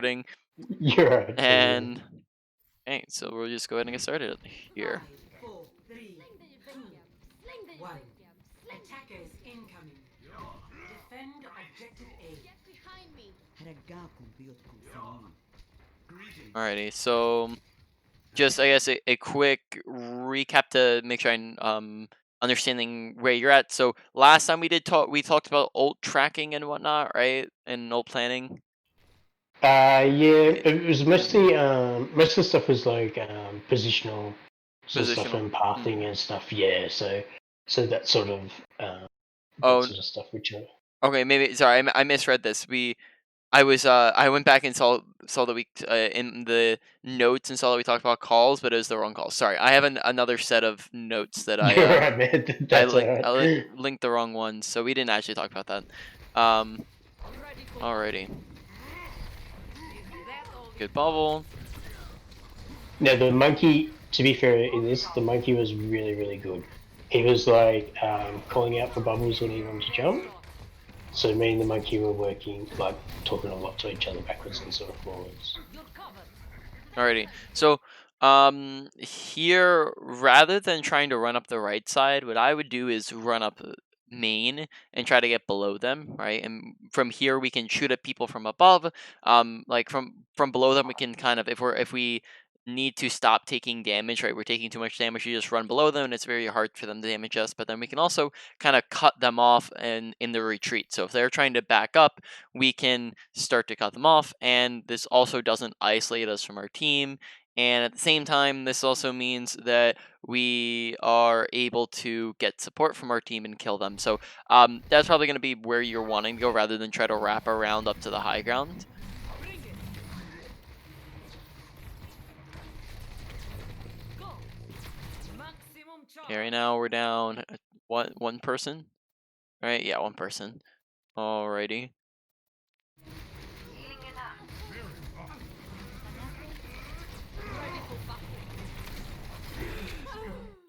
recording. You're right. And hey, so we'll just go ahead and get started here. 5, 4, 3, 2, 1. Attackers incoming. Defend objective A. Alrighty, so just I guess a quick recap to make sure I'm understanding where you're at. So last time we talked about ult tracking and whatnot, right? And ult planning. Yeah, it was mostly most of the stuff was like positional sort of stuff Positional. and pathing and stuff. Yeah, so that sort of that Oh, sort of stuff. Which okay. Maybe sorry, I misread this. I went back and saw that we in the notes and saw that we talked about calls, but it was the wrong call. Sorry, I have another set of notes that you're right, man. That's alright. linked the wrong ones, so we didn't actually talk about that. Um, alrighty, good bubble. Now the monkey, to be fair, in this the monkey was really good. He was like calling out for bubbles when he wanted to jump. So me and the monkey were working, like talking a lot to each other backwards and sort of forwards. Alrighty, so here rather than trying to run up the right side, what I would do is run up main and try to get below them, right? And from here we can shoot at people from above. Like from below them we can kind of if we need to stop taking damage, right? We're taking too much damage, you just run below them and it's very hard for them to damage us. But then we can also kind of cut them off and in the retreat. So if they're trying to back up, we can start to cut them off, and this also doesn't isolate us from our team. And at the same time, this also means that we are able to get support from our team and kill them. So that's probably going to be where you're wanting to go rather than try to wrap around up to the high ground. Okay, right now we're down one person. Right? Yeah, one person. Alrighty.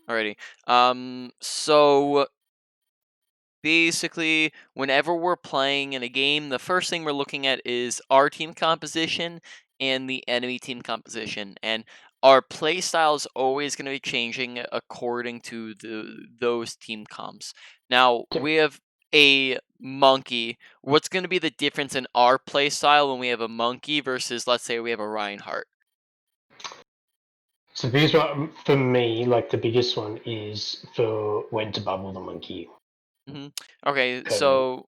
Alrighty. So basically, whenever we're playing in a game, the first thing we're looking at is our team composition and the enemy team composition. And our play style is always going to be changing according to those team comps. Now, we have a monkey. What's going to be the difference in our play style when we have a monkey versus, let's say, we have a Reinhardt? So the biggest one for me, like the biggest one, is for when to bubble the monkey. Okay, Cause so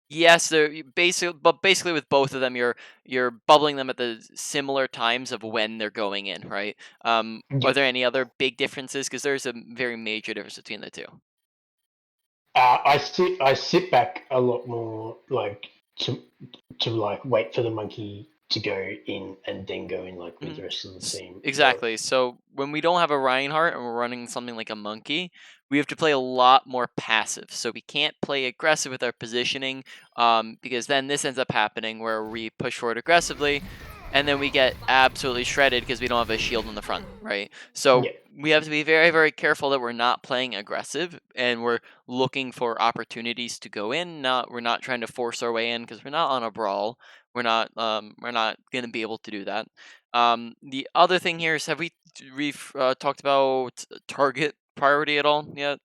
yes, they're basically with both of them, you're bubbling them at the similar times of when they're going in, right? Are yeah, there any other big differences? Because there's a very major difference between the two. I sit back a lot more, like to like wait for the monkey to go in and then go in like with Mhm. the rest of the team. But Exactly. So when we don't have a Reinhardt and we're running something like a monkey, we have to play a lot more passive. So we can't play aggressive with our positioning, because then this ends up happening where we push forward aggressively, and then we get absolutely shredded because we don't have a shield in the front, right? So yeah, we have to be very careful that we're not playing aggressive and we're looking for opportunities to go in. We're not trying to force our way in because we're not on a brawl. We're not going to be able to do that. The other thing here is, have we've talked about target priority at all yet?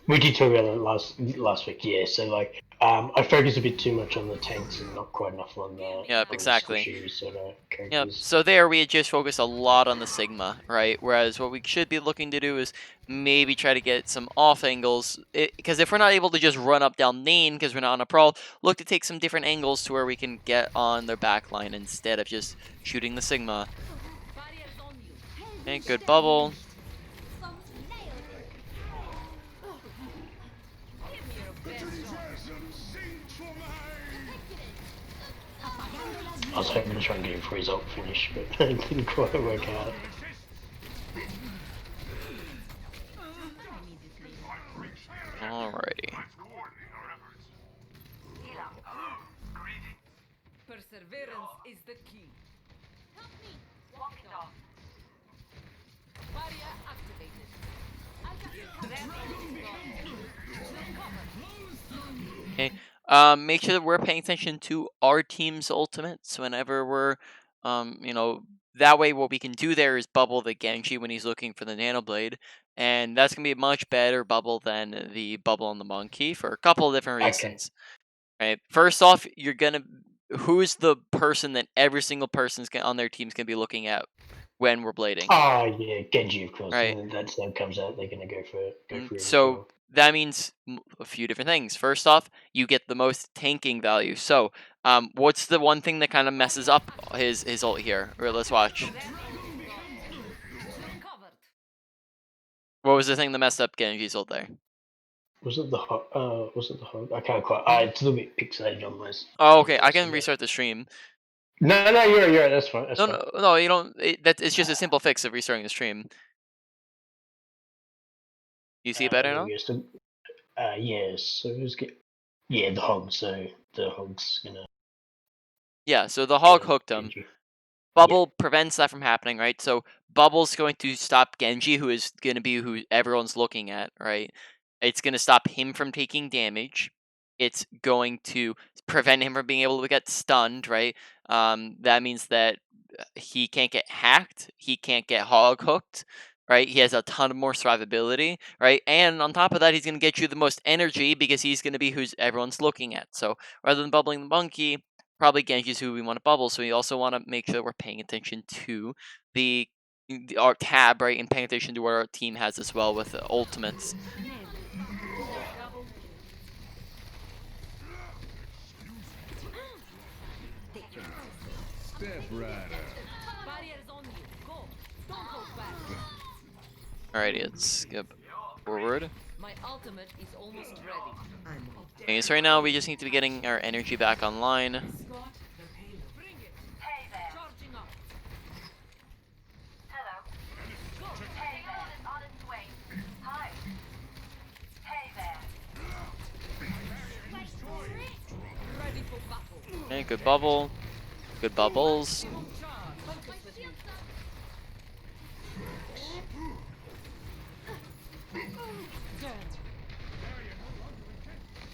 we did talk about it last week. Yeah, so like I focus a bit too much on the tanks and not quite enough Yep, on the exactly. squishy sort of Yep. characters. So there we just focus a lot on the Sigma, right? Whereas what we should be looking to do is maybe try to get some off angles. Because if we're not able to just run up down lane because we're not on a brawl, look to take some different angles to where we can get on their back line instead of just shooting the Sigma. Okay, good bubble. I was hoping to try and get him for his ult finish, but it didn't quite work out. Alrighty. Perseverance is the key. Okay. Make sure that we're paying attention to our team's ultimates whenever we're, you know, that way what we can do there is bubble the Genji when he's looking for the Nano Blade, and that's gonna be a much better bubble than the bubble on the Monkey for a couple of different Okay. reasons. Right. First off, you're gonna who's the person that every single person's on their team's gonna be looking at when we're blading, Oh yeah, Genji, of course. right? When that snow comes out, they're gonna go for it as So well. that means a few different things. First off, you get the most tanking value. So, what's the one thing that kind of messes up his ult here? Or let's watch. What was the thing that messed up Genji's ult there? Was it the hog? Was it the hog? I can't quite. It's a little bit pixelated on my Oh, okay. I TV. So can yeah. restart the stream. No, you're right. That's fine. That's No, fine. no, no. You don't. It's just a simple fix of restarting the stream. You see it better There now? we go. So, yeah. So let's get. Yeah, the hog. So the hog's gonna Yeah. So the get hog on hooked him. Genji. Yeah. Bubble prevents that from happening, right? So Bubble's going to stop Genji, who is going to be who everyone's looking at, right? It's going to stop him from taking damage. It's going to prevent him from being able to get stunned, right? That means that he can't get hacked. He can't get hog hooked, right? He has a ton of more survivability, right? And on top of that, he's going to get you the most energy because he's going to be who's everyone's looking at. So rather than bubbling the monkey, probably Genji's who we want to bubble. So we also want to make sure that we're paying attention to our tab, right, and paying attention to what our team has as well with ultimates. Step right up. Alrighty, let's skip forward. My ultimate is almost ready. Okay, so right now we just need to be getting our energy back online. Escort the payload. Bring it. Hey there. Charging up. Hello. Payload is on its way. Hi. Hey there. Ready for battle. Okay, good bubble. Good bubbles. Charge. Focus with me.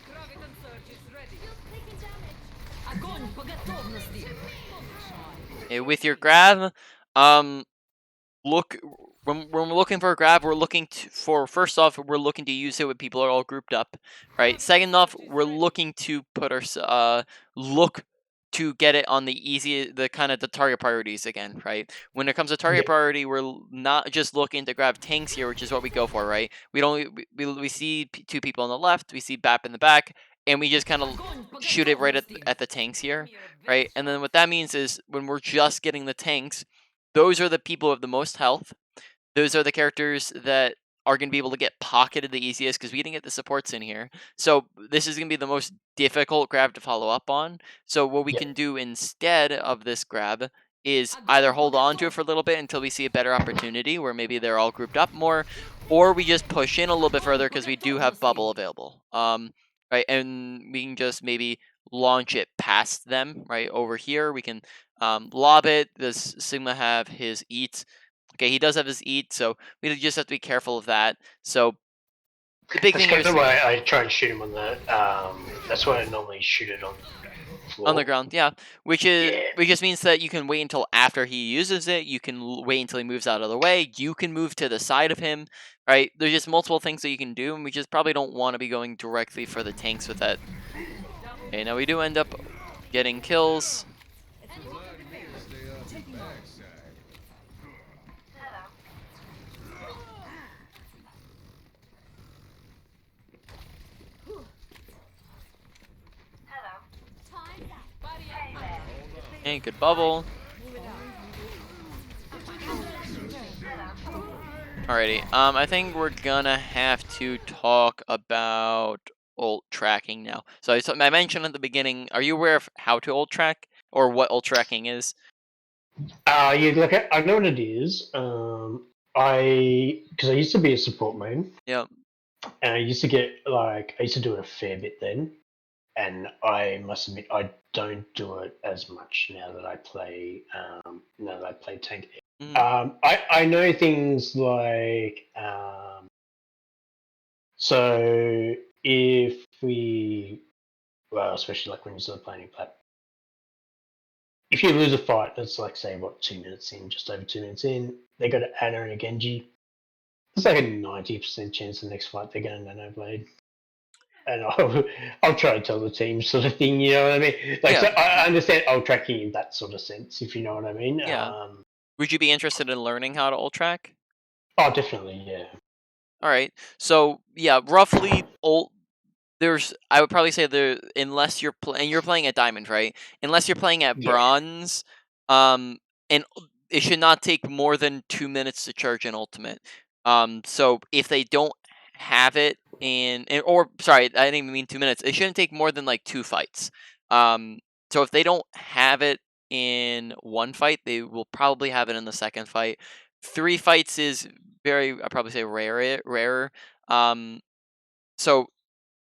Graviton surge is ready. Огонь по готовности. With your grab, look when we're looking for a grab, we're looking for first off, we're looking to use it when people are all grouped up, right? Second off, we're looking to put our look to get it on the kind of the target priorities again, right? When it comes to target Yeah. priority, we're not just looking to grab tanks here, which is what we go for, right? We don't we see two people on the left, we see BAP in the back, and we just kind of shoot it right at the tanks here, right? And then what that means is when we're just getting the tanks, those are the people who have the most health. Those are the characters that are going to be able to get pocketed the easiest because we didn't get the supports in here. So this is going to be the most difficult grab to follow up on. So what we Yeah. can do instead of this grab is either hold on to it for a little bit until we see a better opportunity where maybe they're all grouped up more, or we just push in a little bit further because we do have bubble available. Right, and we can just maybe launch it past them. Right over here, we can lob it. Does Sigma have his eat? Okay, he does have his eat, so we just have to be careful of that. So the big That's thing here kind is of why I try and shoot him on the. That's why I normally shoot it on the floor. on the ground, yeah. Which Yeah. just means that you can wait until after he uses it. You can wait until he moves out of the way. You can move to the side of him, right? There's just multiple things that you can do, and we just probably don't want to be going directly for the tanks with that. Okay, now we do end up getting kills. Stay up the backside. Hello. Hello. Hey there. Okay, good bubble. Alrighty, I think we're gonna have to talk about ult tracking now. So I mentioned at the beginning, are you aware of how to ult track or what ult tracking is? Yeah, like I know what it is. Because I used to be a support main, Yep. and I used to do it a fair bit then, and I must admit I don't do it as much now that I play. Now that I play tank. Mhm. I know things like so if we well, especially like when you're sort of playing that. If you lose a fight, it's like say what 2 minutes in, just over 2 minutes in, they got an Anna and a Genji. It's like a 90% chance the next fight they're going to Nano Blade. And I'll try to tell the team sort of thing, you know what I mean? Like, Yeah, so I understand ult tracking in that sort of sense, if you know what I mean. yeah. Would you be interested in learning how to ult track? Oh, definitely, yeah. All right. So yeah, roughly ult. I would probably say unless you're playing at diamond, right? Unless you're playing at Yeah, bronze, and it should not take more than 2 minutes to charge an ultimate. So if they don't have it or sorry, I didn't even mean 2 minutes. It shouldn't take more than like 2 fights. Um, so if they don't have it in one fight, they will probably have it in the second fight. 3 fights is I probably say rarer. Um, so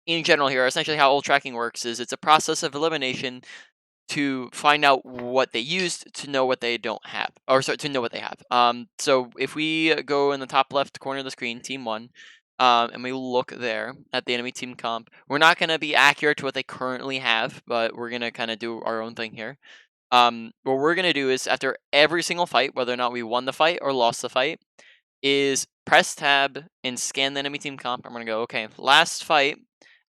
in general here, essentially how ult tracking works is it's a process of elimination to find out what they used to know what they don't have, or sorry, to know what they have. So if we go in the top left corner of the screen, team one, and we look there at the enemy team comp, we're not going to be accurate to what they currently have, but we're going to kind of do our own thing here. What we're going to do is after every single fight, whether or not we won the fight or lost the fight, is press tab and scan the enemy team comp. I'm going to go, okay, last fight,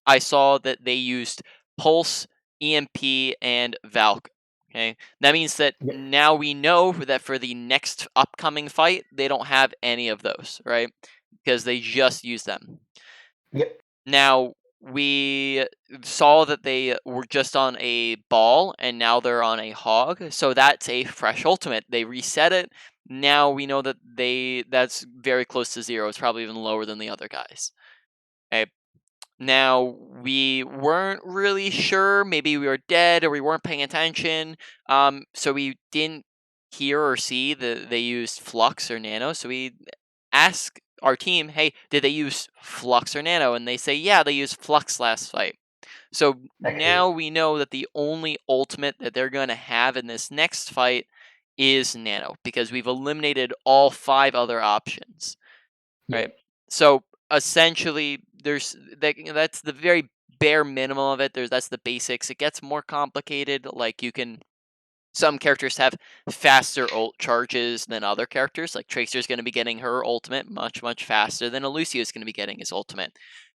I saw that they used Pulse, EMP, and Valk. Okay, that means that yeah, now we know that for the next upcoming fight, they don't have any of those, right? Because they just used them. yeah, Now, we saw that they were just on a ball and now they're on a hog. So that's a fresh ultimate. They reset it. Now we know that that's very close to zero. It's probably even lower than the other guys. Okay. Now we weren't really sure. Maybe we were dead or we weren't paying attention. So we didn't hear or see that they used Flux or Nano. So we asked our team, "Hey, did they use Flux or Nano?" And they say, "Yeah, they used Flux last fight." So okay, now we know that the only ultimate that they're going to have in this next fight is Nano because we've eliminated all 5 other options, yeah, right? So essentially, that's the very bare minimum of it. That's the basics. It gets more complicated. Like some characters have faster ult charges than other characters. Like Tracer's going to be getting her ultimate much faster than Lucio is going to be getting his ultimate.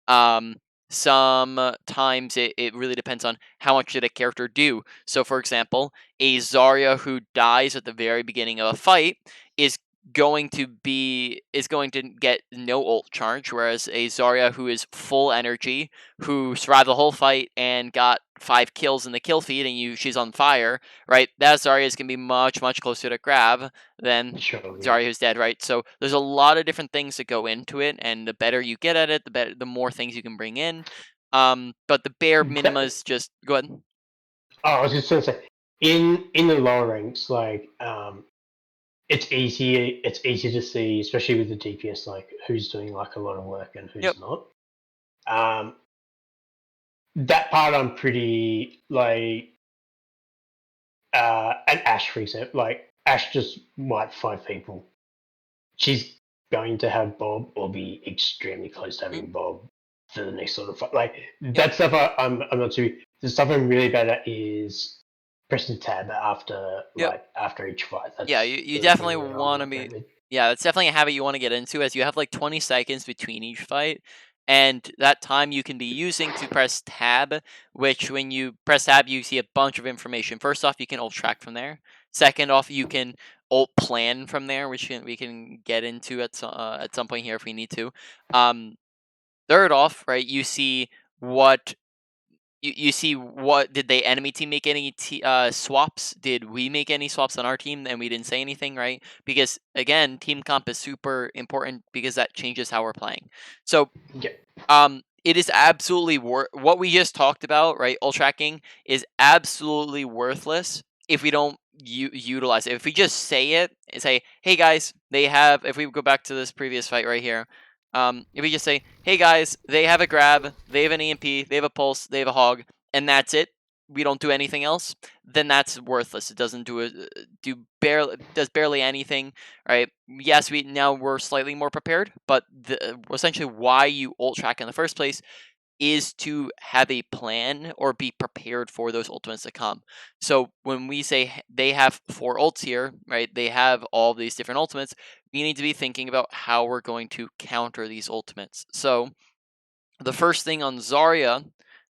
Um, Sometimes it really depends on how much did a character do. So, for example, a Zarya who dies at the very beginning of a fight is going to get no ult charge, whereas a Zarya who is full energy, who survived the whole fight and got 5 kills in the kill feed, and she's on fire, right? That Zarya is gonna be much closer to grab than sure, yeah. Zarya who's dead, right? So there's a lot of different things that go into it, and the better you get at it, the more things you can bring in. But the bare minima That, is just go ahead. oh, I was just gonna say, in the lower ranks, like, it's easy to see, especially with the DPS, like who's doing like a lot of work and Yep. who's not. Um, that part I'm pretty like, and Ash for example, like Ash just wiped 5 people. She's going to have Bob or be extremely close to Mm, having Bob for the next sort of fight. Like yep. that stuff, I'm not too. The stuff I'm really bad at is pressing tab after Yep. after each fight. Yeah, That's you the thing definitely where I'm want to not be. great with. Yeah, that's definitely a habit you want to get into, as you have like 20 seconds between each fight, and that time you can be using to press tab. Which, when you press tab, you see a bunch of information. First off, you can ult track from there. Second off, you can ult plan from there, which we can get into at some point here if we need to. Um, Third off, right, you see what did the enemy team make any swaps? Did we make any swaps on our team and we didn't say anything, right? Because again, team comp is super important because that changes how we're playing. So Yeah, it is absolutely what we just talked about, right? Ult tracking is absolutely worthless if we don't utilize it. If we just say it and say, "Hey guys, they have." If we go back to this previous fight right here, if we just say, "Hey guys, they have a grab, they have an EMP, they have a pulse, they have a hog," and that's it. We don't do anything else. Then that's worthless. It doesn't does barely anything, right? Yes, we're slightly more prepared, but essentially why you ult track in the first place is to have a plan or be prepared for those ultimates to come. So when we say they have 4 ults here, right? They have all these different ultimates. We need to be thinking about how we're going to counter these ultimates. So the first thing on Zarya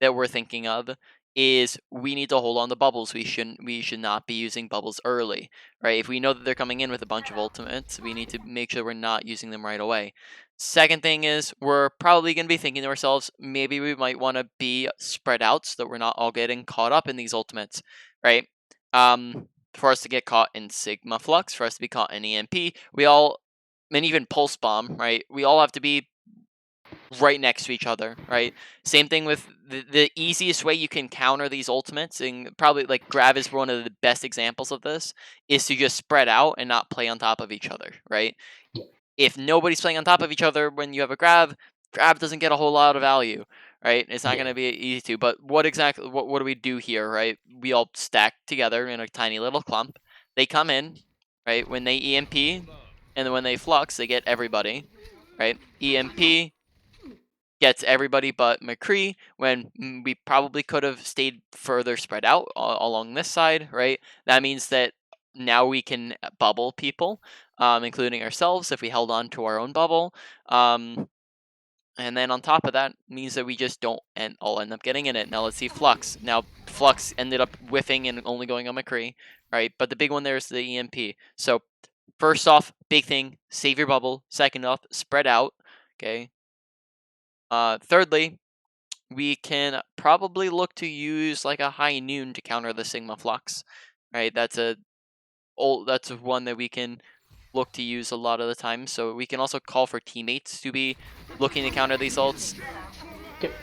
that we're thinking of is we need to hold on to bubbles. We should not be using bubbles early, right? If we know that they're coming in with a bunch of ultimates, we need to make sure we're not using them right away. Second thing is we're probably going to be thinking to ourselves, maybe we might want to be spread out so that we're not all getting caught up in these ultimates, right? For us to get caught in Sigma Flux, for us to be caught in EMP, we all, and even Pulse Bomb, right? We all have to be right next to each other, right? Same thing with the easiest way you can counter these ultimates, and probably like Grav is one of the best examples of this, is to just spread out and not play on top of each other, right? If nobody's playing on top of each other when you have a Grav, Grav doesn't get a whole lot of value, right? It's not Yeah. going to be easy to. But what exactly? What do we do here, right? We all stack together in a tiny little clump. They come in, right? When they EMP, and then when they flux, they get everybody, right? EMP gets everybody but McCree, when we probably could have stayed further spread out along this side, right? That means that now we can bubble people, including ourselves, if we held on to our own bubble. And then on top of that means that we just don't all end up getting in it. Now let's see Flux. Now Flux ended up whiffing and only going on McCree, right? But the big one there is the EMP. So first off, big thing, save your bubble. Second off, spread out. Okay. Thirdly, we can probably look to use like a high noon to counter the Sigma Flux, right? That's one that we can look to use a lot of the time. So we can also call for teammates to be looking to counter these ults, Yep.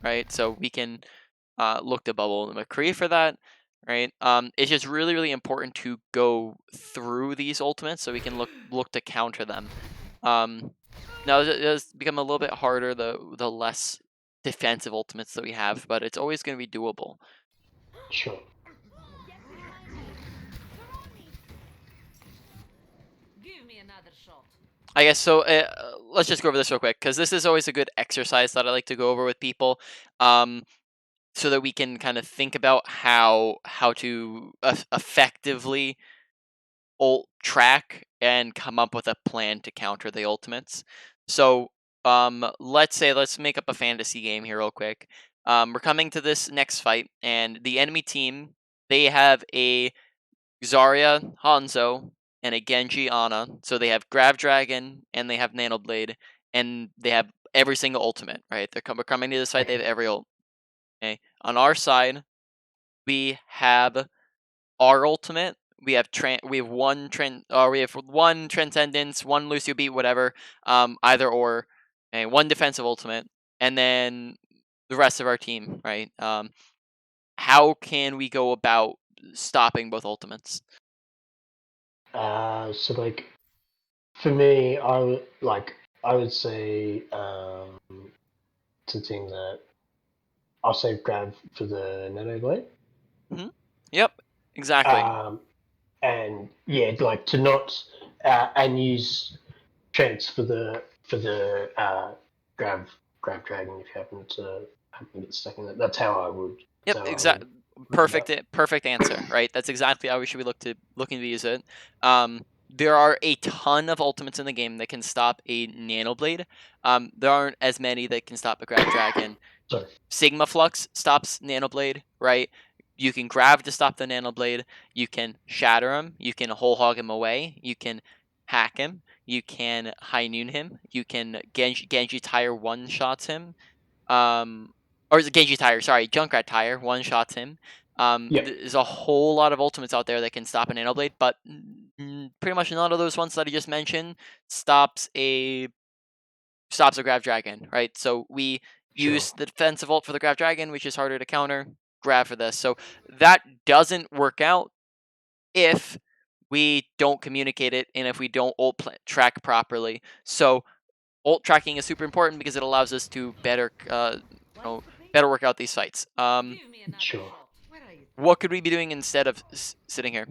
right? So we can look to bubble the McCree for that, right? It's just really, really important to go through these ultimates so we can look to counter them. Now it does become a little bit harder the less defensive ultimates that we have, but it's always going to be doable. Sure. Give me another shot. I guess so. Let's just go over this real quick because this is always a good exercise that I like to go over with people, so that we can kind of think about how to effectively ult track and come up with a plan to counter the ultimates. So, let's make up a fantasy game here real quick. We're coming to this next fight, and the enemy team, they have a Zarya Hanzo and a Genji Ana. So they have Grav Dragon and they have Nano Blade, and they have every single ultimate. Right? We're coming to this fight. They have every ult. Okay. On our side, we have our ultimate. We have we have one Transcendence, one Lucio Beat, whatever, either or, and one defensive ultimate, and then the rest of our team, right? How can we go about stopping both ultimates? So like, for me, I would say to team that I'll say grab for the Nano Blade. Yep, exactly. And yeah, like to not and use Trents for the grab dragon if you happen to get stuck in it. That's how I would. Yep, exactly. Perfect answer, right? That's exactly how we should be looking to use it. There are a ton of ultimates in the game that can stop a Nano Blade. There aren't as many that can stop a Grab Dragon. Sorry. Sigma Flux stops Nano Blade, right? You can grab to stop the Nano Blade. You can shatter him. You can whole hog him away. You can hack him. You can high noon him. You can Genji Tire one shots him. Or is it Genji Tire? Sorry, Junkrat Tire one shots him. Yep. There's a whole lot of ultimates out there that can stop a Nano Blade, but pretty much none of those ones that I just mentioned stops a Grab Dragon, right? So we use the defensive ult for the Grab Dragon, which is harder to counter. Grab for this. So that doesn't work out if we don't communicate it and if we don't ult track properly. So ult tracking is super important because it allows us to better work out these fights. Give me another Sure. shot. Where are you? What could we be doing instead of sitting here?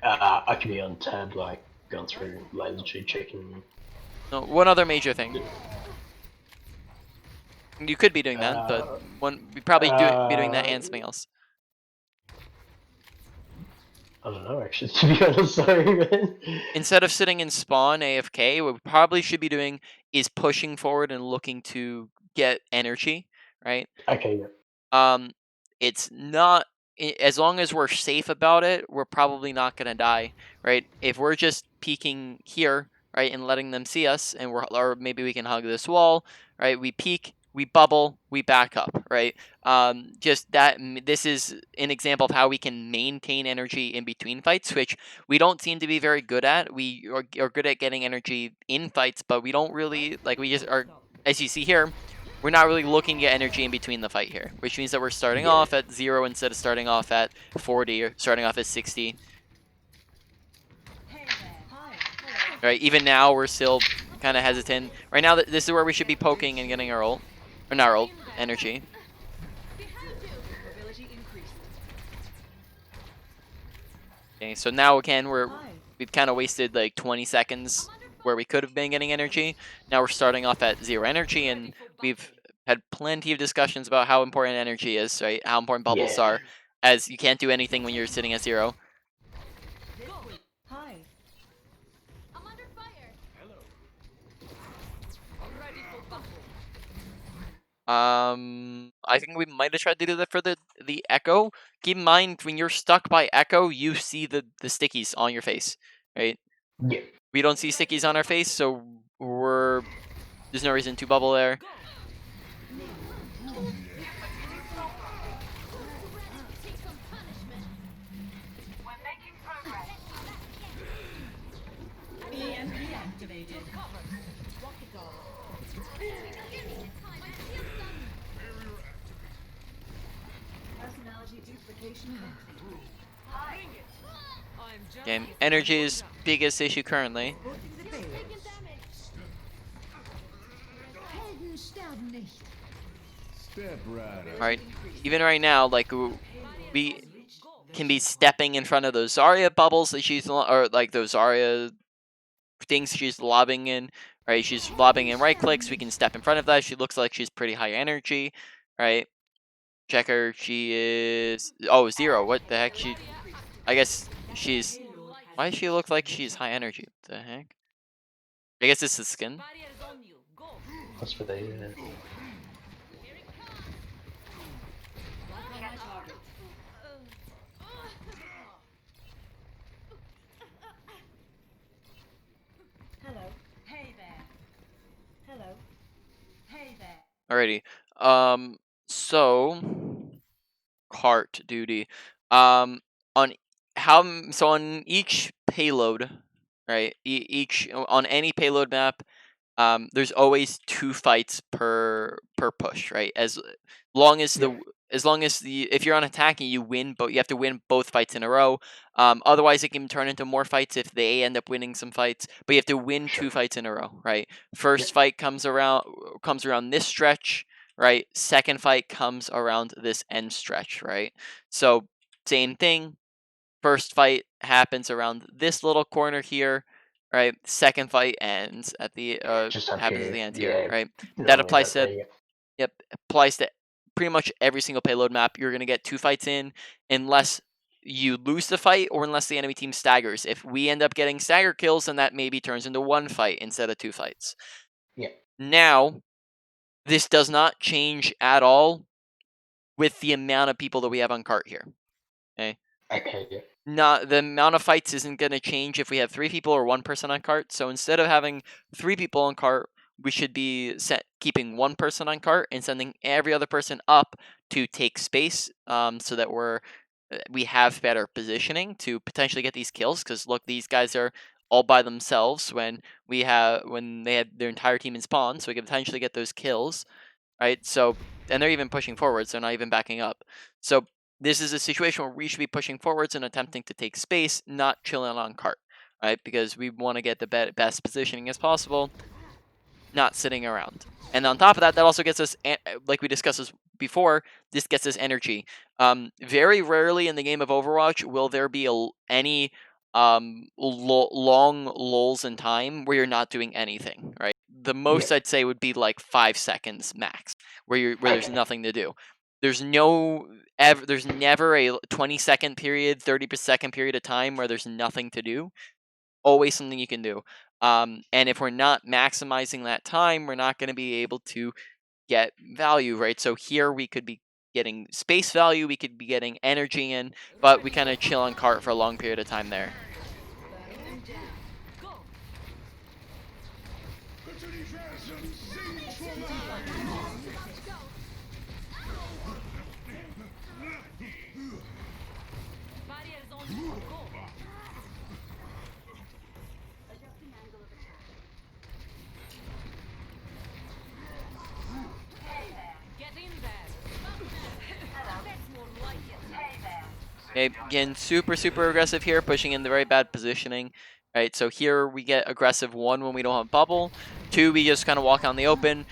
I could be on tab, like going through laser checking. No, one other major thing. You could be doing that, but we probably be doing that and something else. I don't know, actually, to be honest. Sorry, man. Instead of sitting in spawn AFK, what we probably should be doing is pushing forward and looking to get energy, right? Okay, yeah. It's not as long as we're safe about it, we're probably not gonna die, right? If we're just peeking here, right, and letting them see us, and or maybe we can hug this wall, right? We peek, we bubble, we back up, right? Just that. This is an example of how we can maintain energy in between fights, which we don't seem to be very good at. We are good at getting energy in fights, but we don't really like. We just are, as you see here, we're not really looking at energy in between the fight here, which means that we're starting Yeah. off at 0 instead of starting off at 40 or starting off at 60. Right, even now we're still kind of hesitant. Right now, this is where we should be poking and getting our ult, or not our ult, energy. Okay, so now again we've kind of wasted like 20 seconds where we could have been getting energy. Now we're starting off at 0 energy, and we've had plenty of discussions about how important energy is, right? How important bubbles Yeah. are, as you can't do anything when you're sitting at 0. Hi. I'm under fire. Ready for battle. I think we might have tried to do that for the echo. Keep in mind, when you're stuck by echo, you see the stickies on your face, right? Yeah. We don't see stickies on our face, so there's no reason to bubble there. Take some punishment. We're making progress. EMP activated. Rocket dog. Personality duplication complete. I'm just Game energy is biggest issue currently. taking damage. Helden sterben nicht. Step right up. All right, even right now, like we can be stepping in front of those Zarya bubbles that she's or like those Zarya things she's lobbing in. Right, she's lobbing in right clicks. We can step in front of that. She looks like she's pretty high energy, right? Check her. She is 0. What the heck? I guess she's. Why does she look like she's high energy? What the heck? I guess it's the skin. Barriers on you. Go. That's what they. Hello. Hey there. Hello. Hey there. Alrighty. So cart duty. On on each payload, right? Each on any payload map, there's always 2 fights per push, right? As long as if you're on attacking, you win, but you have to win both fights in a row. Otherwise, it can turn into more fights if they end up winning some fights. But you have to win 2 fights in a row, right? First fight comes around this stretch, right? Second fight comes around this end stretch, right? So same thing. First fight happens around this little corner here, right? Second fight ends at the Just up happens at here. the end Yeah. here, right? That Normally applies that to way, yep, applies to pretty much every single payload map. You're gonna get 2 fights in unless you lose the fight or unless the enemy team staggers. If we end up getting stagger kills, then that maybe turns into 1 fight instead of 2 fights. Yeah. Now, this does not change at all with the amount of people that we have on cart here. Okay. Okay. Yeah. Not the amount of fights isn't going to change if we have 3 people or 1 person on cart. So instead of having 3 people on cart, we should be keeping 1 person on cart and sending every other person up to take space, so that we have better positioning to potentially get these kills. Because look, these guys are all by themselves when they had their entire team in spawn, so we can potentially get those kills, right? So, and they're even pushing forwards; they're not even backing up. So this is a situation where we should be pushing forwards and attempting to take space, not chilling on cart, right? Because we want to get the best positioning as possible, not sitting around. And on top of that, that also gets us, like we discussed this before, this gets us energy. Very rarely in the game of Overwatch will there be any long lulls in time where you're not doing anything, right? the most I'd say would be like 5 seconds max, where there's Okay. nothing to do. There's never a 20-second period, 30-second period of time where there's nothing to do. Always something you can do. And if we're not maximizing that time, we're not going to be able to get value, right? So here we could be getting space value, we could be getting energy in, but we kind of chill on cart for a long period of time there. Go. Barriers on you. Go. Adjusting angle of attack. Get in there. That's more like it. Hey there. Okay, again, super aggressive here, pushing in the very bad positioning. Right, so here we get aggressive 1 when we don't have bubble. 2, we just kind of walk on the open.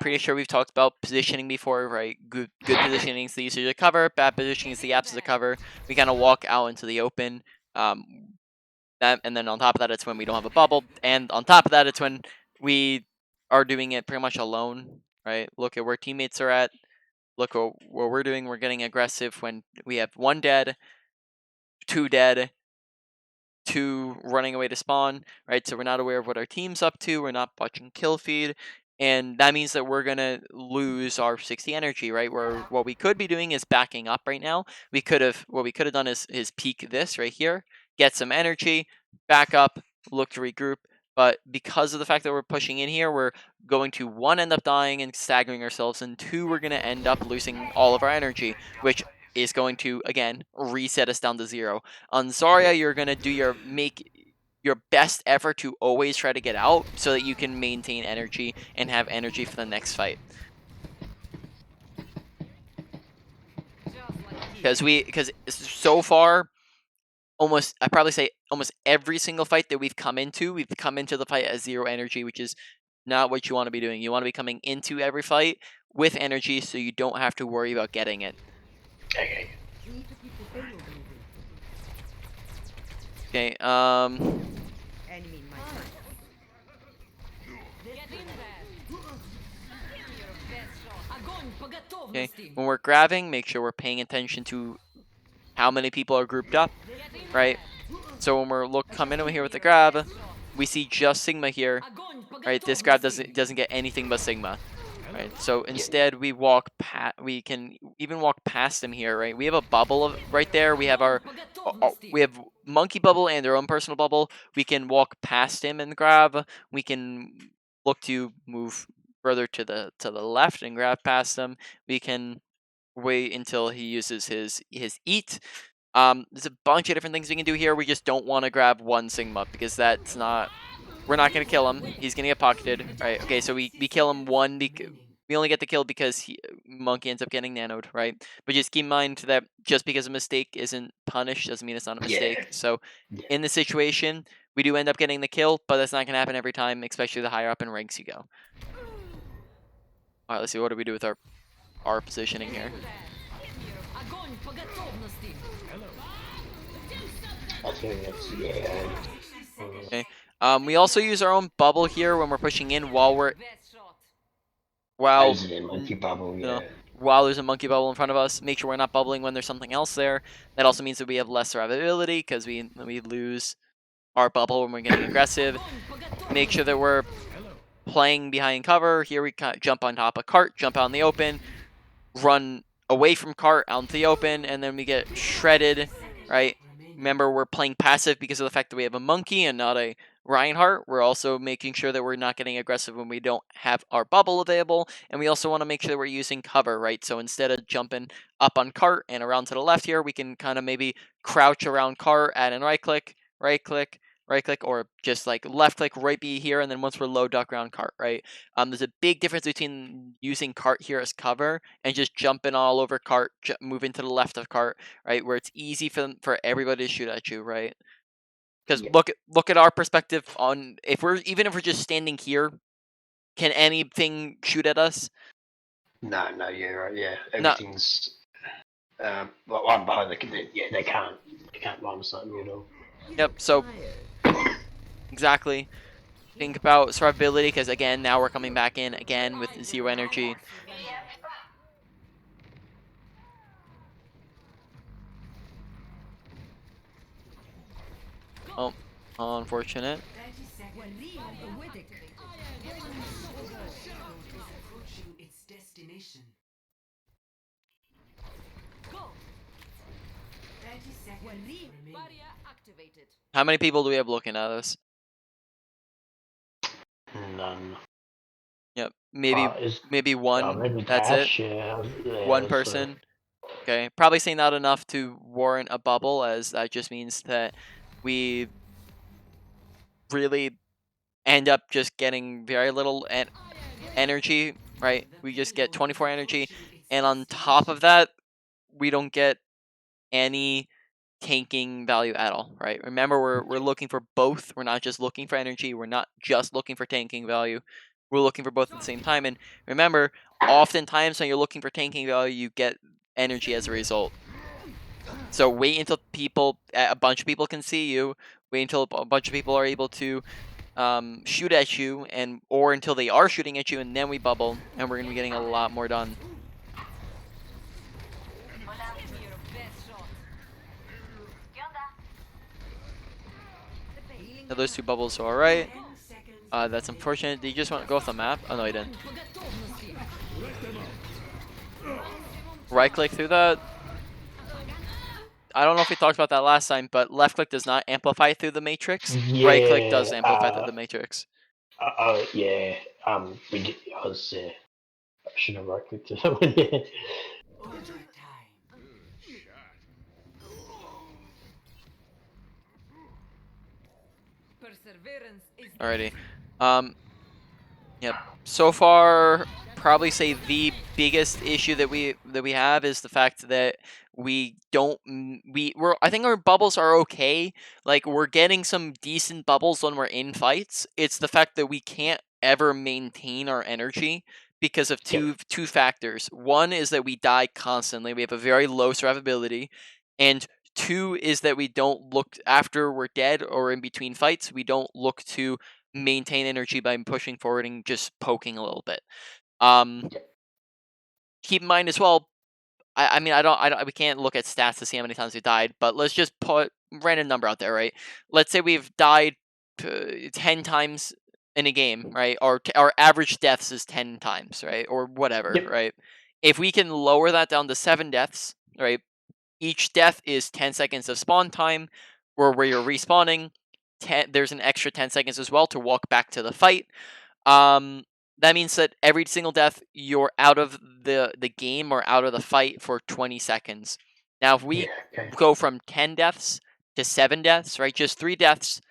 Pretty sure we've talked about positioning before, right? Good positioning is the usage of cover, bad positioning is the absence of cover. We kind of walk out into the open. And then on top of that, it's when we don't have a bubble, and on top of that, it's when we are doing it pretty much alone, right? Look at where teammates are at. Look what we're doing. We're getting aggressive when we have 1 dead, 2 dead, 2 running away to spawn, right? So we're not aware of what our team's up to. We're not watching kill feed. And that means that we're going to lose our 60 energy, right? Where what we could be doing is backing up right now. What we could have done is peek this right here, get some energy, back up, look to regroup. But because of the fact that we're pushing in here, we're going to 1, end up dying and staggering ourselves, and 2, we're going to end up losing all of our energy, which is going to, again, reset us down to 0. On Zarya, you're going to make your best effort to always try to get out so that you can maintain energy and have energy for the next fight. Just like Because so far, I'd probably say almost every single fight that we've come into the fight at 0 energy, which is not what you want to be doing. You want to be coming into every fight with energy so you don't have to worry about getting it. Okay. Okay, Enemy in my sight. Get in there. Give me your best shot. Огонь по okay. готовности. When we're grabbing, make sure we're paying attention to how many people are grouped up, Get in right? there. So when we're coming in here with the grab, we see just Sigma here, Огонь по right? This grab готовности. doesn't get anything but Sigma, right? So instead we can even walk past him here, right? We have a bubble right there. We have we have monkey bubble and our own personal bubble. We can walk past him and grab. We can look to move further to the left and grab past him. We can wait until he uses his eat. There's a bunch of different things we can do here. We just don't want to grab 1 Sigma because that's not. We're not gonna kill him. He's gonna get pocketed. Right? Okay, so we kill him 1. We only get the kill because Monkey ends up getting nanoed, right? But just keep in mind that just because a mistake isn't punished doesn't mean it's not a mistake. Yeah. So Yeah. in this situation, we do end up getting the kill, but that's not gonna happen every time, especially the higher up in ranks you go. All right, let's see. What do we do with our positioning here? Огонь по готовности. I think that's yeah. Okay. We also use our own bubble here when we're pushing in while Best shot. As in monkey bubble, you know, yeah. while there's a monkey bubble in front of us. Make sure we're not bubbling when there's something else there. That also means that we have less survivability because we lose our bubble when we're getting aggressive. Make sure that we're playing behind cover. Here we jump on top of cart, jump out in the open, run away from cart out into the open, and then we get shredded, right? Remember, we're playing passive because of the fact that we have a monkey and not a Reinhardt. We're also making sure that we're not getting aggressive when we don't have our bubble available, and we also want to make sure that we're using cover, right? So instead of jumping up on cart and around to the left here, we can kind of maybe crouch around cart, add and right click, or just like left click right be here, and then once we're low, duck around cart, right? There's a big difference between using cart here as cover and just jumping all over cart, moving to the left of cart, right, where it's easy for everybody to shoot at you, right? Because Yeah. look at our perspective on even if we're just standing here, can anything shoot at us? No, yeah, right, yeah. No. Everything's well, I'm behind yeah, they can't line sight me at all. Yep. So exactly. think about survivability, because again, now we're coming back in again with 0 energy. Oh, unfortunate. Approaching its destination. Go. 30 seconds remaining. Barrier activated. How many people do we have looking at us? None. Yep, maybe maybe one. Maybe That's it. Dash. Yeah, One that's person. Okay, probably say not enough to warrant a bubble, as that just means that we really end up just getting very little energy, right? We just get 24 energy, and on top of that, we don't get any tanking value at all, right? Remember, we're looking for both. We're not just looking for energy. We're not just looking for tanking value. We're looking for both at the same time. And remember, oftentimes when you're looking for tanking value, you get energy as a result. So wait until a bunch of people can see you. Wait until a bunch of people are able to shoot at you, or until they are shooting at you, and then we bubble, and we're gonna be getting a lot more done. Give me your best shot. Now those 2 bubbles are alright. 10 seconds. That's unfortunate. Did you just want to go off the map? Oh no, he didn't. По готовности. Right click through that. I don't know if we talked about that last time, but left click does not amplify through the matrix. Yeah. Right click does amplify through the matrix. Yeah. We did. I should have right clicked to that one. Yeah. Overtime. Perseverance is Alrighty. Yep. So far, probably say the biggest issue that we have is the fact that we don't I think our bubbles are okay. Like, we're getting some decent bubbles when we're in fights. It's the fact that we can't ever maintain our energy because of two factors. One is that we die constantly. We have a very low survivability, and 2 is that we don't look, after we're dead or in between fights, we don't look to maintain energy by pushing forward and just poking a little bit. Keep in mind as well, I mean, we can't look at stats to see how many times we died, but let's just put random number out there, right? Let's say we've died 10 times in a game, right? Or our average deaths is 10 times, right? Or whatever, Yep. right? If we can lower that down to 7 deaths, right? Each death is 10 seconds of spawn time, where you're respawning. There's an extra 10 seconds as well to walk back to the fight. That means that every single death, you're out of the game or out of the fight for 20 seconds. Now, if we go from 10 deaths to 7 deaths, right, just 3 deaths,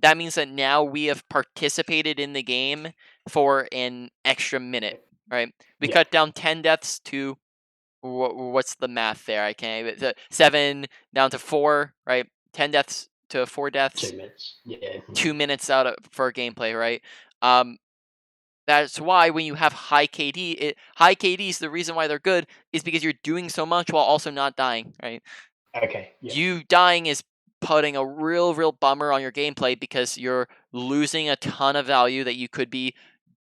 that means that now we have participated in the game for an extra minute, right? We cut down 10 deaths to, what's the math there? I can't even, 7 down to 4, right? 10 deaths to 4 deaths. 2 minutes. Yeah. 2 minutes out for gameplay, right? That's why when you have high KD, high KDs, the reason why they're good is because you're doing so much while also not dying, right? Okay. Yeah. You dying is putting a real bummer on your gameplay, because you're losing a ton of value that you could be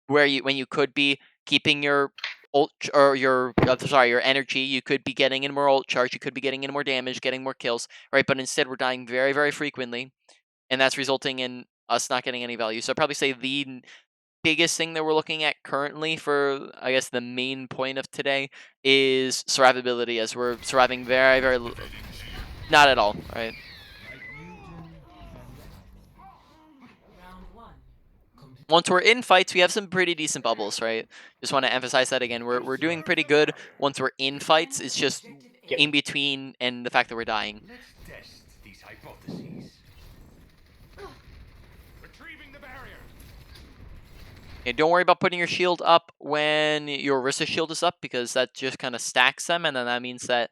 when you could be keeping your ult, or your energy. You could be getting in more ult charge, you could be getting in more damage, getting more kills, right? But instead we're dying very frequently, and that's resulting in us not getting any value. So I'd probably say the biggest thing that we're looking at currently, for I guess the main point of today, is survivability, as we're surviving very not at all, right? Round 1. Once we're in fights, we have some pretty decent bubbles, right? Just want to emphasize that again. We're doing pretty good once we're in fights. It's just in between and the fact that we're dying. Let's test these hypotheses. Retrieving the barrier. Okay, don't worry about putting your shield up when your Orisa shield is up, because that just kind of stacks them, and then that means that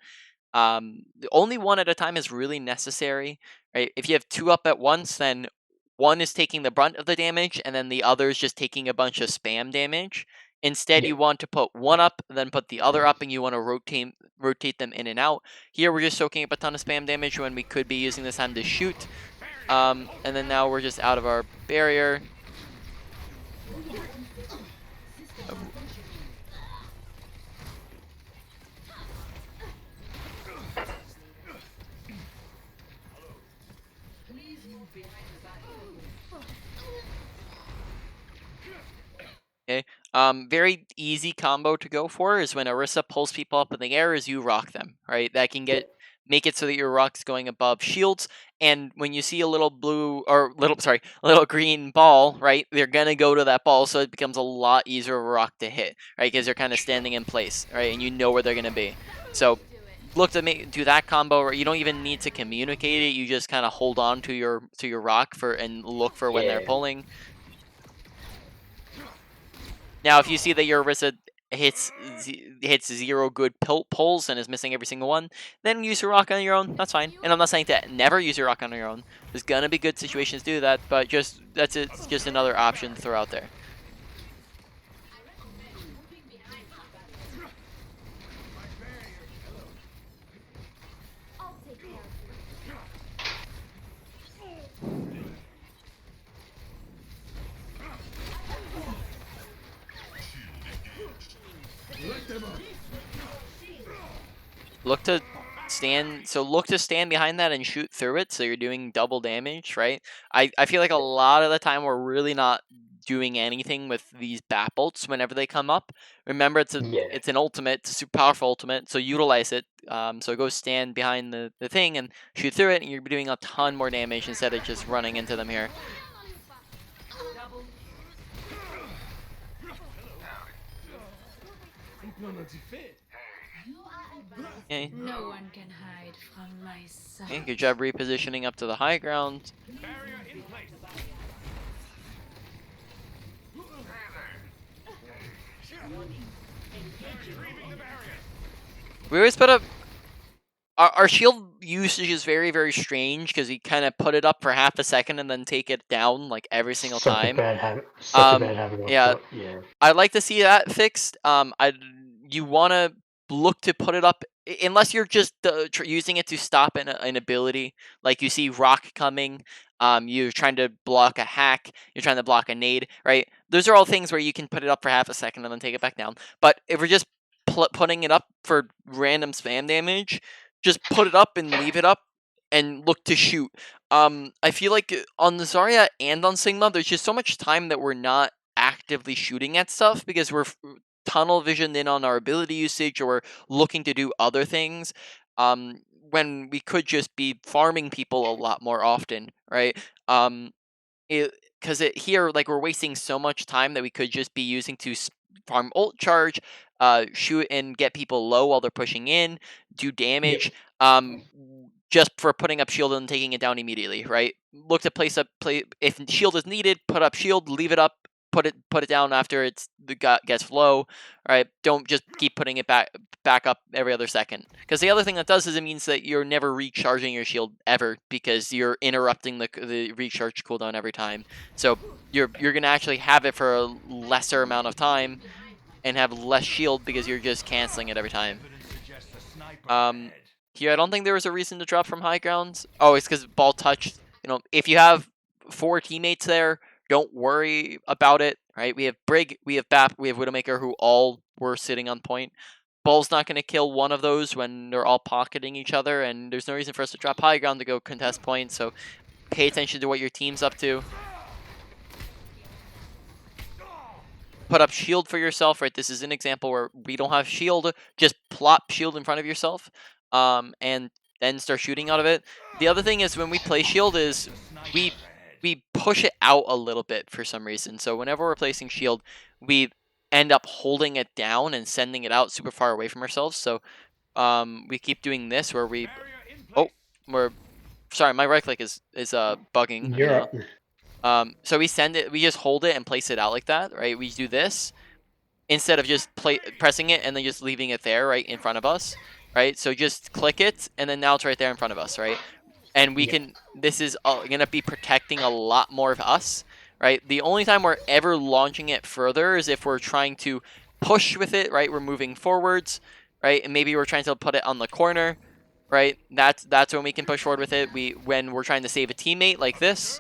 only one at a time is really necessary, right? If you have 2 up at once, then one is taking the brunt of the damage, and then the other is just taking a bunch of spam damage. Instead, you want to put one up, then put the other up, and you want to rotate them in and out. Here, we're just soaking up a ton of spam damage when we could be using this time to shoot. And then now we're just out of our barrier. Okay. Very easy combo to go for is when Orisa pulls people up in the air is you rock them, right? That can Yeah. make it so that your rock's going above shields, and when you see a little blue or a little green ball, right? They're gonna go to that ball, so it becomes a lot easier of a rock to hit, right? Because they're kind of standing in place, right? And you know where they're gonna be. So look to do that combo, or you don't even need to communicate it. You just kind of hold on to your rock for and look for when they're Yeah. pulling. Now, if you see that your Orisa hits 0 good pulls and is missing every single one, then use your rock on your own. That's fine. And I'm not saying to never use your rock on your own. There's gonna be good situations to do that, but it's just another option to throw out there. I'll take care of you. Look to stand behind that and shoot through it, so you're doing double damage, right? I feel like a lot of the time we're really not doing anything with these bat bolts whenever they come up. Remember, Yeah. it's an ultimate, it's a super powerful ultimate, so utilize it. So go stand behind the thing and shoot through it, and you're doing a ton more damage instead of just running into them here. Okay. No one can hide from my sight. Okay, good job repositioning up to the high ground. Barrier in place. Retrieving the barrier. We always put up. Our shield usage is very, very strange because we kind of put it up for half a second and then take it down like every single Such time. a bad habit. Such a bad habit. Yeah, Yeah. I'd like to see that fixed. You want to look to put it up unless you're just using it to stop an ability. Like you see rock coming, you're trying to block a hack, you're trying to block a nade, right? Those are all things where you can put it up for half a second and then take it back down. But if we're just putting it up for random spam damage, just put it up and leave it up and look to shoot. I feel like on the Zarya and on Sigma, there's just so much time that we're not actively shooting at stuff because we're tunnel visioned in on our ability usage or we're looking to do other things. When we could just be farming people a lot more often, right? Because here, like, we're wasting so much time that we could just be using to farm ult charge, shoot and get people low while they're pushing in, do damage. Just for putting up shield and taking it down immediately, right? Look to play if shield is needed, put up shield, leave it up, put it down after gets low, right? Don't just keep putting it back up every other second. Because the other thing that does is it means that you're never recharging your shield ever because you're interrupting the recharge cooldown every time. So you're gonna actually have it for a lesser amount of time and have less shield because you're just canceling it every time. Evidence suggests a sniper Um, ahead. Here, I don't think there was a reason to drop from high grounds. Oh, it's because ball touched. If you have 4 teammates there, don't worry about it, right? We have Brig, we have Bap, we have Widowmaker, who all were sitting on point. Ball's not going to kill one of those when they're all pocketing each other, and there's no reason for us to drop high ground to go contest points, so pay attention to what your team's up to. Put up shield for yourself, right? This is an example where we don't have shield. Just plop shield in front of yourself, and then start shooting out of it. The other thing is when we play shield is we push it out a little bit for some reason. So whenever we're placing shield, we end up holding it down and sending it out super far away from ourselves. So we keep doing this where we we're sorry, my right click is bugging right You're now. up. So we just hold it and place it out like that, right? We do this instead of just pressing it and then just leaving it there right in front of us, right? So just click it and then now it's right there in front of us, right? And this is going to be protecting a lot more of us, right? The only time we're ever launching it further is if we're trying to push with it, right? We're moving forwards, right? And maybe we're trying to put it on the corner, right? That's when we can push forward with it. When we're trying to save a teammate like this,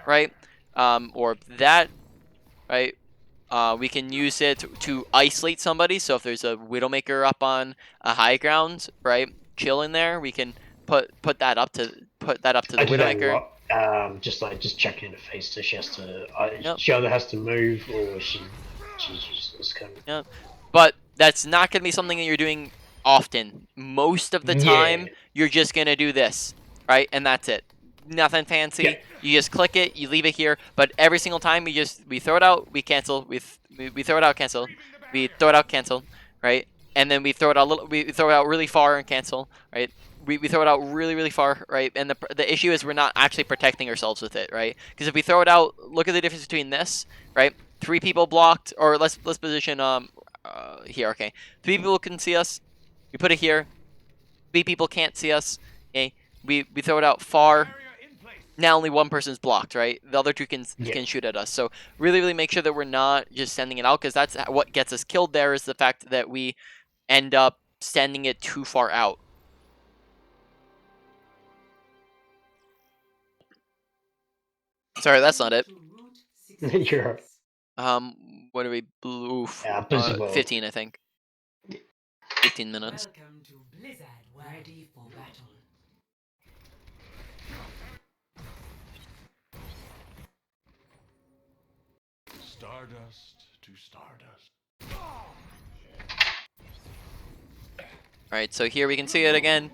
right? Or that, right? We can use it to isolate somebody. So if there's a Widowmaker up on a high ground, right, chilling there, we can put that up to the I do that a Widowmaker. lot. just chuck it in her face. So she has to, Yep. she either has to move or she's useless. Kind of. Yep. But that's not going to be something that you're doing often. Most of the Yeah, time, you're just going to do this, right? And that's it. Nothing yeah, fancy. You just click it, you leave it here. But every single time, we throw it out, we cancel. We throw it out, cancel. We throw it out, cancel, right? And then we throw it out we throw it out really far and cancel, right? We throw it out really, really far, right? And the issue is we're not actually protecting ourselves with it, right? Because if we throw it out, look at the difference between this, right? 3 people blocked, or let's position here. Okay, 3 people can see us. We put it here. 3 people can't see us. Okay, we throw it out far. Barrier in place. Now only 1 person's blocked, right? The other 2 can yeah. shoot at us. So really, really make sure that we're not just sending it out, because that's what gets us killed. There is the fact that we end up sending it too far out. Sorry, that's not it. To Route You're right. 66. What are we? Oof. Blizzard World. 15, I think. 15 minutes. Welcome to Blizzard. Ready for battle. Stardust to stardust. Alright, so here we can see it again.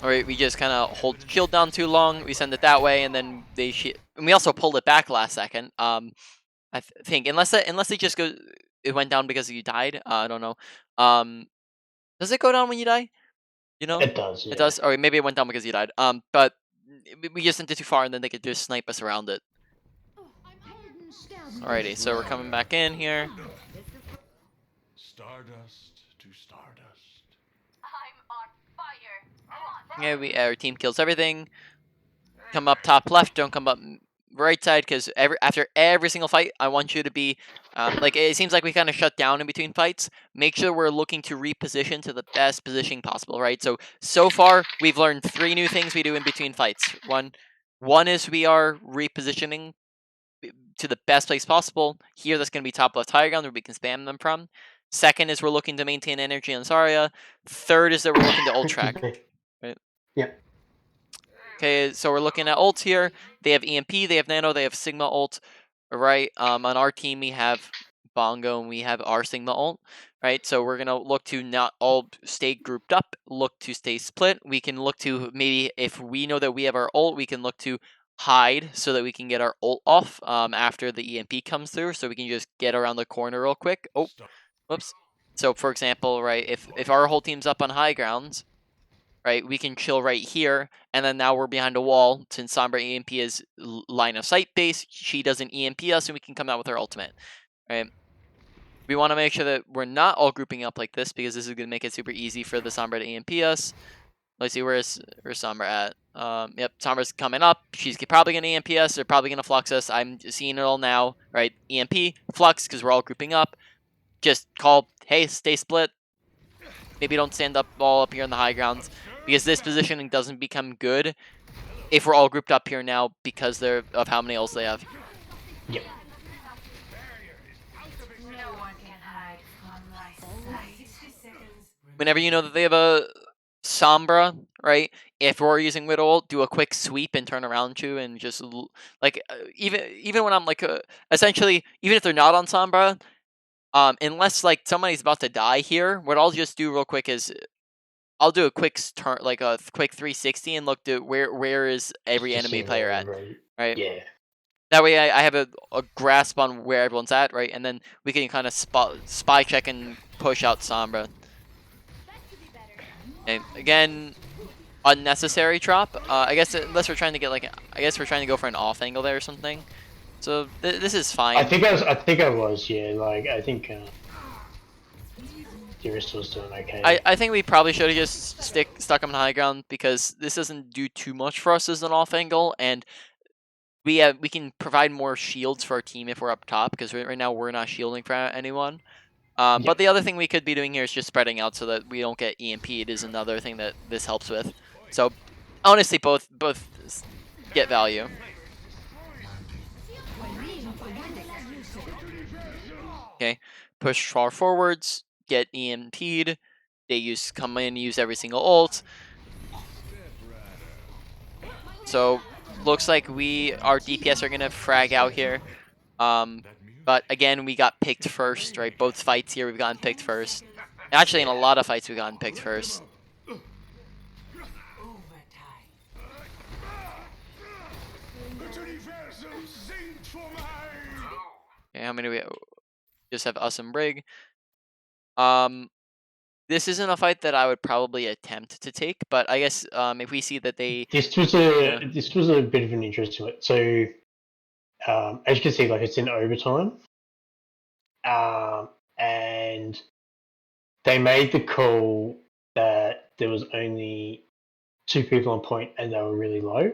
Alright, we just kind of hold shield down too long, we send it that way, and then and we also pulled it back last second. I think, unless it just goes, it went down because you died. I don't know. Does it go down when you die? You know? It does. It Yeah. does? Or maybe it went down because you died. But we just sent it too far, and then they could just snipe us around it. Alrighty, so we're coming back in here. Stardust to stardust. I'm on fire. Come on. Yeah, our team kills everything. Come up top left, don't come up right side, because after every single fight, I want you to be, like, it seems like we kind of shut down in between fights. Make sure we're looking to reposition to the best positioning possible, right? So far, we've learned 3 new things we do in between fights. One is we are repositioning to the best place possible. Here, that's going to be top left high ground where we can spam them from. Second is we're looking to maintain energy on Zarya. Third is that we're looking to ult track. Right. Yeah. Okay, so we're looking at ults here. They have EMP, they have Nano, they have Sigma ult, right? On our team, we have Bongo and we have our Sigma ult, right? So we're gonna look to not all stay grouped up, look to stay split. We can look to maybe, if we know that we have our ult, we can look to hide so that we can get our ult off after the EMP comes through, so we can just get around the corner real quick. Oh, whoops. So for example, right, if our whole team's up on high grounds, right, we can chill right here, and then now we're behind a wall. Since Sombra EMP is line of sight based, she doesn't EMP us, and we can come out with her ultimate, right? We want to make sure that we're not all grouping up like this, because this is going to make it super easy for the Sombra to EMP us. Let's see, where's Sombra at? Yep, Sombra's coming up. She's probably going to EMP us. They're probably going to flux us. I'm seeing it all now, right? EMP, flux, because we're all grouping up. Just call, hey, stay split. Maybe don't stand up all up here on the high grounds, because this positioning doesn't become good if we're all grouped up here now because of how many ults they have. Yep. No one can hide from my sight. 60 seconds. Whenever you know that they have a Sombra, right? If we're using Widow ult, do a quick sweep and turn around to, and just like even when I'm like essentially, even if they're not on Sombra, unless like somebody's about to die here, what I'll just do real quick is I'll do a quick turn, like a quick 360, and look to where is every Just enemy see player where at, everyone- right? Yeah. That way I have a grasp on where everyone's at, right? And then we can kind of spy check and push out Sombra. And again, unnecessary drop. I guess unless we're trying to get like, I guess we're trying to go for an off angle there or something. So this is fine. I think I was. Yeah. Like I think. Dearest was doing okay. I think we probably should have just stuck him on high ground, because this doesn't do too much for us as an off angle, and we can provide more shields for our team if we're up top, because right now we're not shielding for anyone. But the other thing we could be doing here is just spreading out so that we don't get EMP'd is another thing that this helps with. So honestly, both get value. Okay, push far forwards, get EMP'd. They come in, use every single ult. So looks like our DPS are gonna frag out here. But again, we got picked first, right? Both fights here, we've gotten picked first. Actually, in a lot of fights, we've gotten picked first. Overtime. Das Universum singt vor mir. Okay, how many we just have us and Brig. This isn't a fight that I would probably attempt to take, but I guess if we see that they This was Yeah. a bit of an interest to it. So as you can see, like it's in overtime, and they made the call that there was only 2 people on point and they were really low.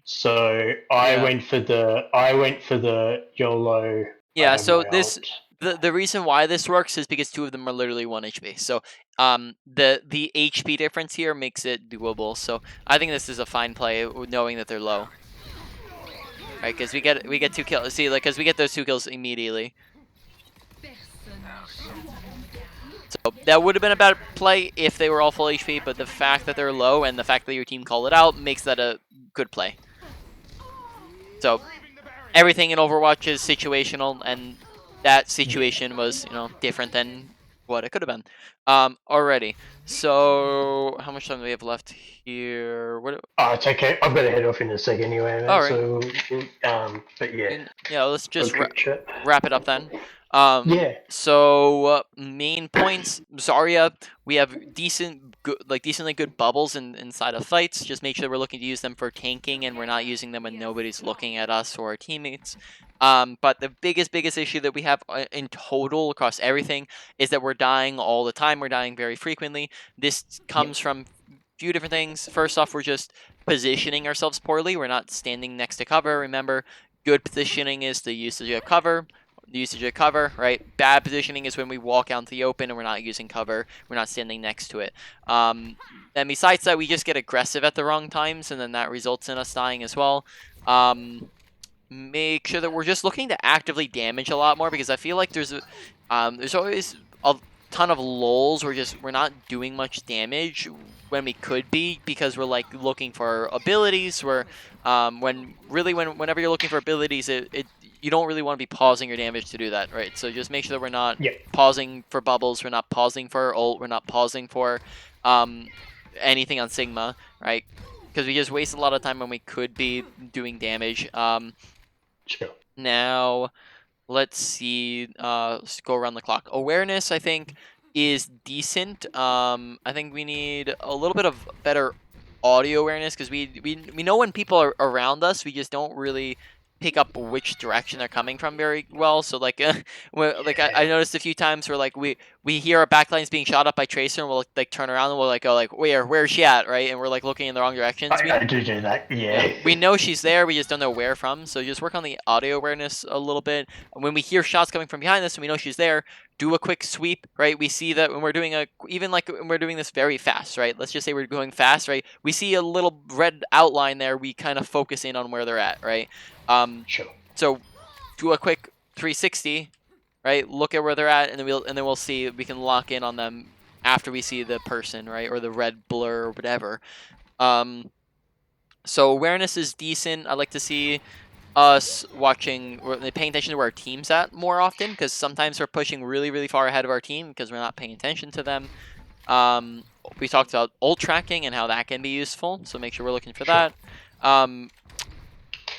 So I Yeah. went for the YOLO. Yeah, I have so my this ult. the reason why this works is because 2 of them are literally 1 HP. So the HP difference here makes it doable. So I think this is a fine play, knowing that they're low. Right, because we get 2 kills. See, like, because we get those 2 kills immediately. Personne n'échappe à mon regard. So that would have been a bad play if they were all full HP, but the fact that they're low and the fact that your team called it out makes that a good play. So everything in Overwatch is situational, and that situation was, different than what it could have been. Alrighty. So how much time do we have left here? What? Oh, it's okay. I've got to head off in a sec anyway, man. All right. So, but yeah, Yeah, let's just quick chat. wrap it up then. Yeah. So main points: Zarya. We have decently good bubbles inside of fights. Just make sure we're looking to use them for tanking, and we're not using them when nobody's looking at us or our teammates. But the biggest issue that we have in total across everything is that we're dying all the time. We're dying very frequently. This comes from a few different things. First off, we're just positioning ourselves poorly. We're not standing next to cover. Remember, good positioning is the usage of cover. Right? Bad positioning is when we walk out into the open and we're not using cover. We're not standing next to it. And besides that, we just get aggressive at the wrong times, and then that results in us dying as well. Make sure that we're just looking to actively damage a lot more, because I feel like there's always a ton of lulls where we're not doing much damage when we could be, because we're like looking for abilities. Whenever you're looking for abilities, you don't really want to be pausing your damage to do that, right? So just make sure that we're not pausing for bubbles, we're not pausing for ult, we're not pausing for anything on Sigma, right? Because we just waste a lot of time when we could be doing damage. Sure. Now, let's see. Let's go around the clock. Awareness, I think, is decent. I think we need a little bit of better audio awareness, because we know when people are around us. We just don't really pick up which direction they're coming from very well. So like, I noticed a few times where like we hear our backlines being shot up by Tracer, and we'll like turn around and we'll like go like, where's she at, right? And we're like looking in the wrong directions. I do that. Yeah. We know she's there, we just don't know where from. So just work on the audio awareness a little bit. When we hear shots coming from behind us and we know she's there, do a quick sweep, right? We see that when we're doing when we're doing this very fast, right? Let's just say we're going fast, right? We see a little red outline there. We kind of focus in on where they're at, right? Sure. So do a quick 360, right? Look at where they're at, and then we'll see. We can lock in on them after we see the person, right, or the red blur or whatever. So awareness is decent. I like to see us paying attention to where our team's at more often, because sometimes we're pushing really, really far ahead of our team because we're not paying attention to them. We talked about ult tracking and how that can be useful, so make sure we're looking for that.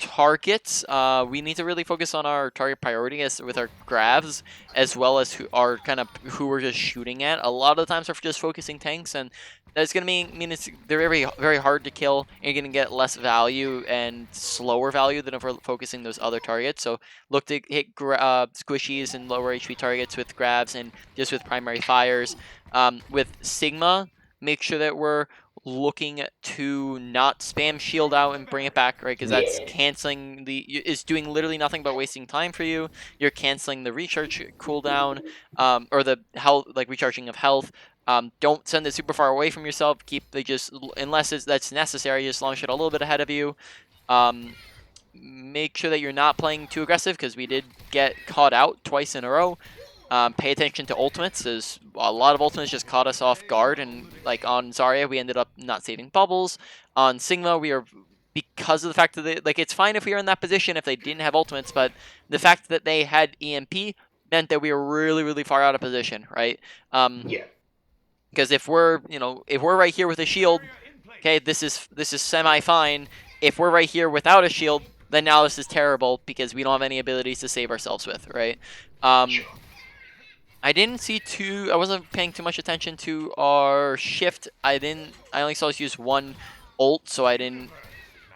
Targets, we need to really focus on our target priority with our grabs, as well as who we're just shooting at. A lot of the times we're just focusing tanks, and that's going to mean they're very, very hard to kill, and you're going to get less value and slower value than if we're focusing those other targets. So look to hit squishies and lower HP targets with grabs and just with primary fires. With Sigma, make sure that we're looking to not spam shield out and bring it back, right? Because that's canceling is doing literally nothing but wasting time for you. You're canceling the recharge cooldown, or the health, like recharging of health. Don't send it super far away from yourself. Unless that's necessary, just launch it a little bit ahead of you. Make sure that you're not playing too aggressive, because we did get caught out twice in a row. Pay attention to ultimates, as a lot of ultimates just caught us off guard, and like on Zarya, we ended up not saving bubbles. On Sigma, we are because of the fact that they, like, it's fine if we were in that position if they didn't have ultimates, but the fact that they had EMP meant that we were really, really far out of position, right? Yeah. Because if we're, if we're right here with a shield, okay, this is semi fine. If we're right here without a shield, then now this is terrible because we don't have any abilities to save ourselves with, right? Sure. I didn't see I wasn't paying too much attention to our shift. I only saw us use one ult, so I didn't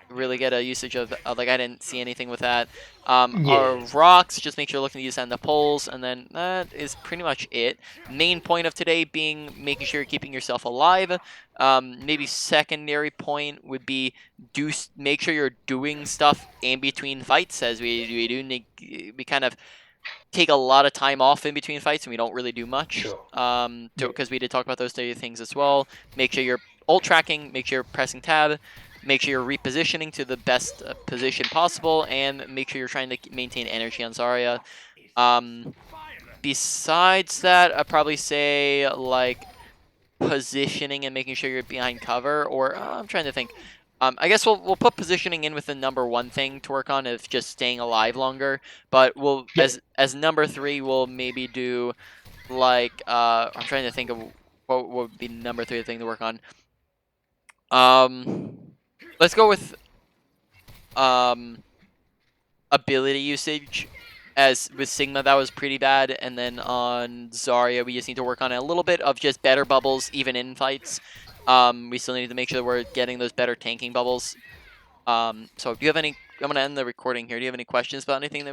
really get a usage of, like, I didn't see anything with that. Our Yeah. rocks, just make sure you're looking to use that in the poles, and then that is pretty much it. Main point of today being making sure you're keeping yourself alive. Maybe secondary point would be make sure you're doing stuff in between fights, as we kind of take a lot of time off in between fights and we don't really do much. Sure. Because we did talk about those three things as well. Make sure you're ult tracking, make sure you're pressing tab, make sure you're repositioning to the best position possible, and make sure you're trying to maintain energy on Zarya. Besides that, I'd probably say, like, positioning and making sure you're behind cover, or I'm trying to think. I guess we'll put positioning in with the number 1 thing to work on, of just staying alive longer. But we'll Yeah. as number 3, we'll maybe do, like, I'm trying to think of what would be number 3 thing to work on. Let's go with ability usage. As with Sigma, that was pretty bad, and then on Zarya, we just need to work on a little bit of just better bubbles, even in fights. We still need to make sure that we're getting those better tanking bubbles. So do you have any? I'm gonna end the recording here. Do you have any questions about anything that